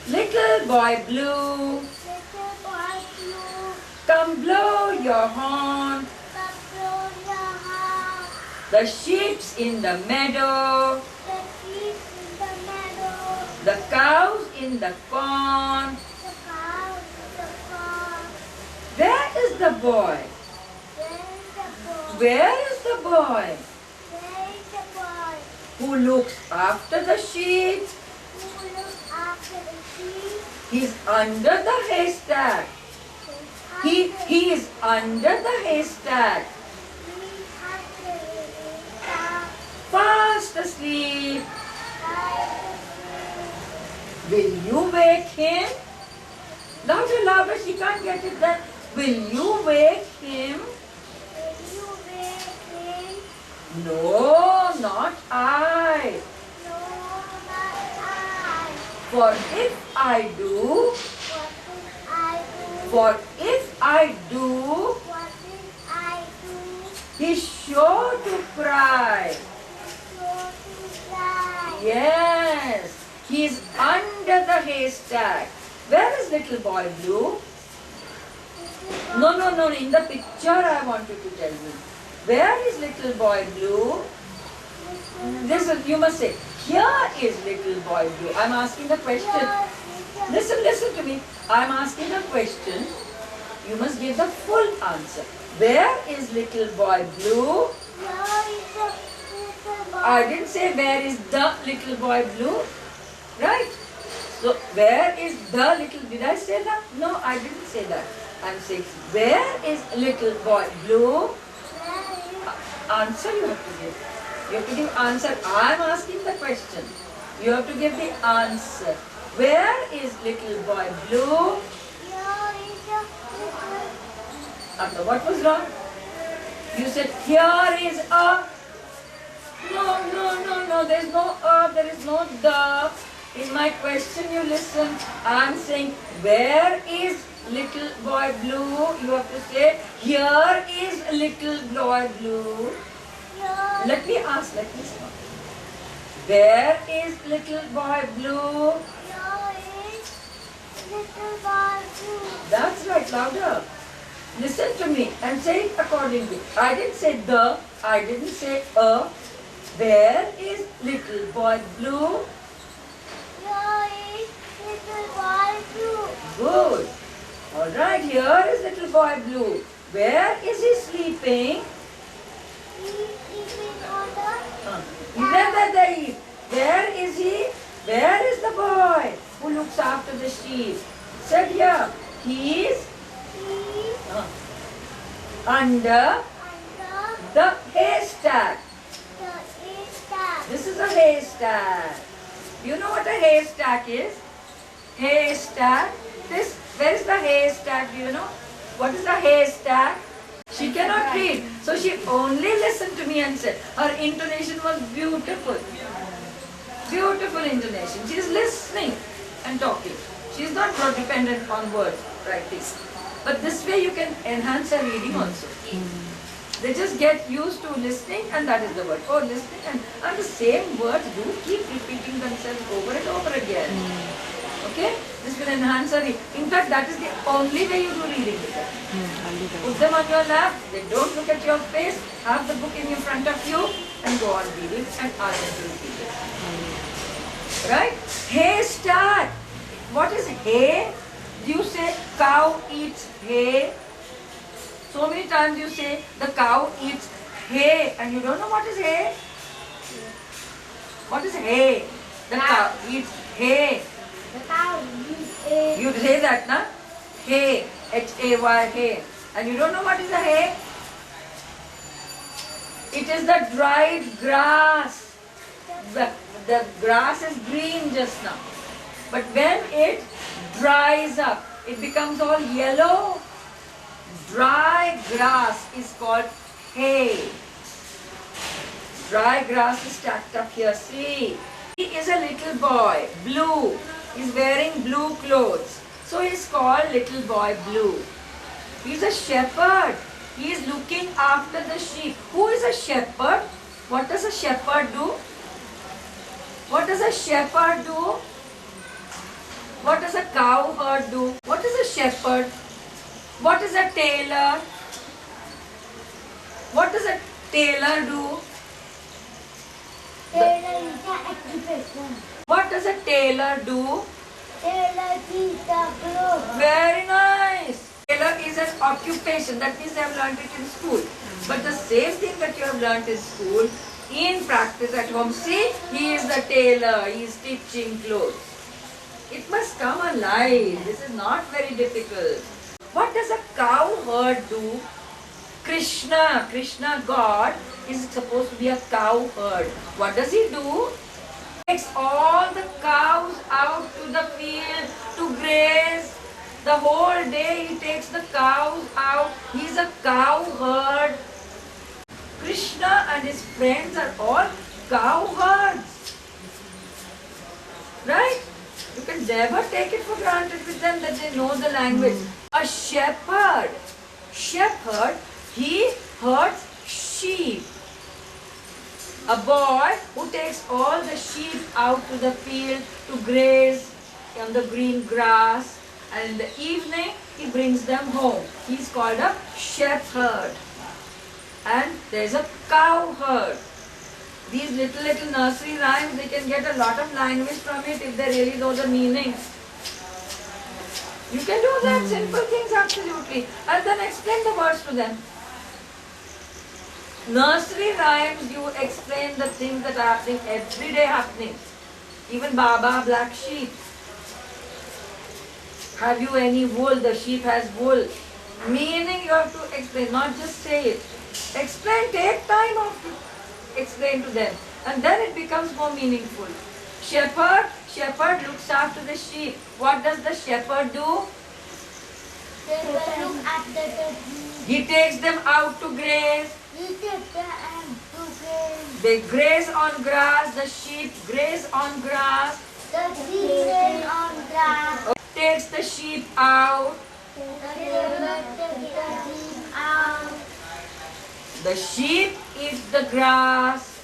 Little boy blue, Little boy blue, come blow your horn. come blow your horn. The sheep's in the meadow, The sheep in the meadow, the cows in the corn. the cow in the farm. Where is the boy? Where is the boy? Where is the boy Where is the boy who looks after the sheep? who looks after the sheep? He's under the haystack. He is under the haystack, fast asleep. Will you wake him? Louder, louder, she can't get it then. Will you wake him? No, not I. For if I do, he's sure to cry. Yes, he's under the haystack. Where is little boy blue? No, in the picture I want you to tell me. Where is little boy blue? You must say, here is little boy blue. I'm asking the question. Listen to me. I'm asking a question. You must give the full answer. Where is little boy blue? I didn't say where is the little boy blue. Right? So where is the little, did I say that? No, I didn't say that. I'm saying where is little boy blue? Answer you have to give. You have to give answer. I'm asking the question. You have to give the answer. Where is little boy blue? What was wrong? You said here is a. No. There's no a. There is no the. In my question, you listen. I'm saying where is little boy blue? You have to say here is little boy blue. Let me ask. Let me stop. Where is little boy blue? That's right. Louder. Listen to me and say it accordingly. I didn't say the, I didn't say a. Where is little boy blue? Good. Alright, here is little boy blue. Where is he sleeping? Where is he? Where is the boy who looks after the sheep? Said here, he is under the haystack. This is a haystack. You know what a haystack is? Haystack. Where is the haystack? Do you know? What is a haystack? She cannot read. So she only listened to me and said, her intonation was beautiful. Beautiful intonation. She is listening and talking. She is not dependent on words like this. But this way you can enhance her reading also. They just get used to listening and that is the word. Oh, listening and the same words do keep repeating themselves over and over again. Okay? This will enhance her reading. In fact, that is the only way you do reading with her. Put them on your lap. They don't look at your face. Have the book in front of you and go on reading and ask them to repeat it. Right? Haystack. What is hay? You say cow eats hay. So many times you say the cow eats hay and you don't know what is hay. What is hay? The cow eats hay. The cow eats hay. You say that, na? Hay. H-A-Y, hay. And you don't know what is a hay? It is the dried grass. The grass is green just now. But when it dries up, it becomes all yellow. Dry grass is called hay. Dry grass is stacked up here. See, he is a little boy, blue. He's wearing blue clothes. So he's called little boy blue. He's a shepherd. He is looking after the sheep. Who is a shepherd? What does a shepherd do? What does a shepherd do? What does a cowherd do? What is a shepherd? What is a tailor? What does a tailor do? Tailor is the occupation. What does a tailor do? Tailor is the clothes. Very nice. Tailor is an occupation. That means they have learned it in school. But the same thing that you have learned in school, in practice at home. See, he is the tailor. He is stitching clothes. It must come alive. This is not very difficult. What does a cowherd do? Krishna God is supposed to be a cowherd. What does he do? Takes all the cows out to the field to graze. The whole day he takes the cows out. He's a cowherd. Krishna and his friends are all cowherds. Right? You can never take it for granted with them that they know the language. A shepherd. Shepherd, he herds sheep. A boy who takes all the sheep out to the field to graze on the green grass, and in the evening he brings them home. He's called a shepherd. And there's a cowherd. These little nursery rhymes, they can get a lot of language from it if they really know the meaning. You can do that, simple things absolutely, and then explain the words to them. Nursery rhymes, you explain the things that are happening, everyday happenings. Even Baba, black sheep. Have you any wool? The sheep has wool. Meaning you have to explain, not just say it. Explain, take time off to explain to them. And then it becomes more meaningful. Shepherd looks after the sheep. What does the shepherd do? They will look after the sheep. He takes them out to graze. He takes them to graze. They graze on grass. The sheep graze on grass. The sheep graze on grass. Takes the sheep out. The tailor takes the sheep out. The sheep eats the grass.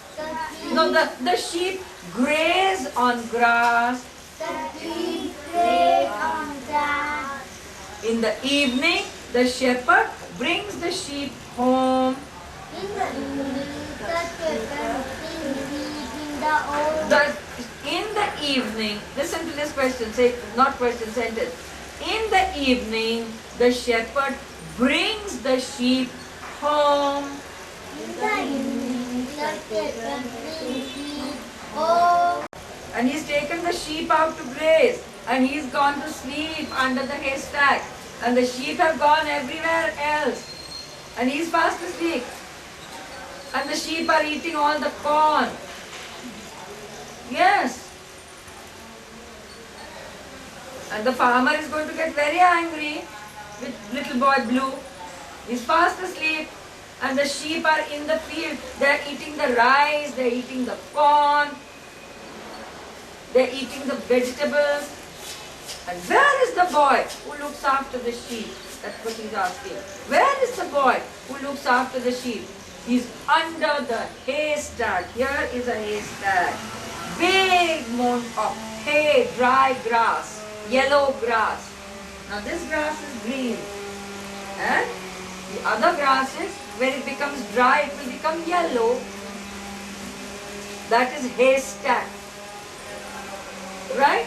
The sheep graze on grass. The sheep graze on grass. In the evening, the shepherd brings the sheep home. In the evening, the shepherd brings the sheep in the old. In the evening, listen to this question, say, not question, sentence. In the evening, the shepherd brings the sheep home. In the evening, the shepherd brings sheep home. And he's taken the sheep out to graze. And he's gone to sleep under the haystack. And the sheep have gone everywhere else. And he's fast asleep. And the sheep are eating all the corn. Yes. And the farmer is going to get very angry with little boy Blue. He's fast asleep. And the sheep are in the field. They're eating the rice. They're eating the corn. They're eating the vegetables. And where is the boy who looks after the sheep? That's what he's asking. Where is the boy who looks after the sheep? He's under the haystack. Here is a haystack. Big mound of hay, dry grass, yellow grass. Now this grass is green. And the other grasses, when it becomes dry, it will become yellow. That is haystack. Right?